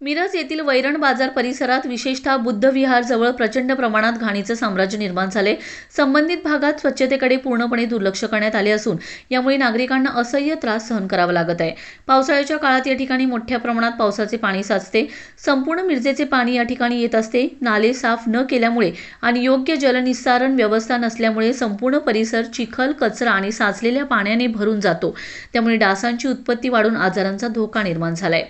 मिरज येथील वैरण बाजार परिसरात विशेषतः बुद्ध विहार जवळ प्रचंड प्रमाणात घाणीचे साम्राज्य निर्माण झाले। संबंधित भागात स्वच्छतेकडे पूर्णपणे दुर्लक्ष करण्यात आले असून यामुळे नागरिकांना असह्य त्रास सहन करावा लागत आहे। पावसाळ्याच्या काळात या ठिकाणी मोठ्या प्रमाणात पावसाचे पाणी साचते। संपूर्ण मिरजेचे पाणी या ठिकाणी येत असते। नाले साफ न केल्यामुळे आणि योग्य जलनिस्सारण व्यवस्था नसल्यामुळे संपूर्ण परिसर चिखल, कचरा आणि साचलेल्या पाण्याने भरून जातो। त्यामुळे डासांची उत्पत्ती वाढून आजारांचा धोका निर्माण झालाय।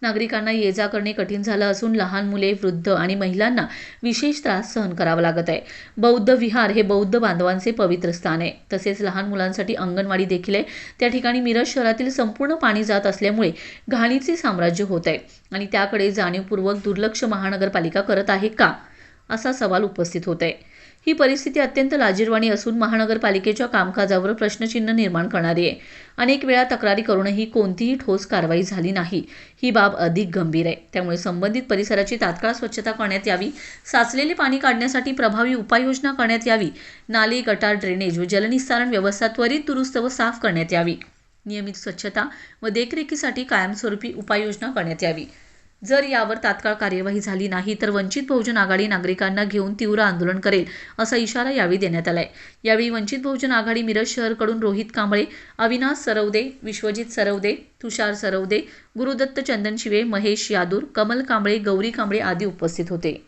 नागरिकांना ये-जा करणे कठीण झालं असून लहान मुले, वृद्ध आणि महिलांना विशेष त्रास सहन करावा लागत आहे। बौद्ध विहार हे बौद्ध बांधवांचे पवित्र स्थान आहे। तसेच लहान मुलांसाठी अंगणवाडी देखील आहे। त्या ठिकाणी मिरज शहरातील संपूर्ण पाणी जात असल्यामुळे घाणीचे साम्राज्य होत आहे आणि त्याकडे जाणीवपूर्वक दुर्लक्ष महानगरपालिका करत आहे का, असा सवाल उपस्थित होत आहे। ही परिस्थिती अत्यंत लाजिरवाणी असून महानगरपालिकेच्या कामकाजावर प्रश्नचिन्ह निर्माण करणारी आहे। अनेक वेळा तक्रारी करूनही कोणतीही ठोस कारवाई झाली नाही। ही बाब अधिक गंभीर आहे। त्यामुळे संबंधित परिसराची तात्काळ स्वच्छता करण्यात यावी, साचलेले पाणी काढण्यासाठी प्रभावी उपाययोजना करण्यात यावी, नाले, गटार, ड्रेनेज व जलनिस्सारण व्यवस्था त्वरित दुरुस्त व साफ करण्यात यावी, नियमित स्वच्छता व देखरेखीसाठी कायमस्वरूपी उपाययोजना करण्यात यावी। जर यावर तात्काळ कार्यवाही झाली नाही तर वंचित बहुजन आघाडी नागरिकांना घेऊन तीव्र आंदोलन करेल, असा इशारा यावेळी देण्यात आलाय। यावेळी वंचित बहुजन आघाडी मिरज शहरकडून रोहित कांबळे, अविनाश सरवदे, विश्वजित सरवदे, तुषार सरवदे, गुरुदत्त चंदनशिवे, महेश यादूर, कमल कांबळे, गौरी कांबळे आदी उपस्थित होते।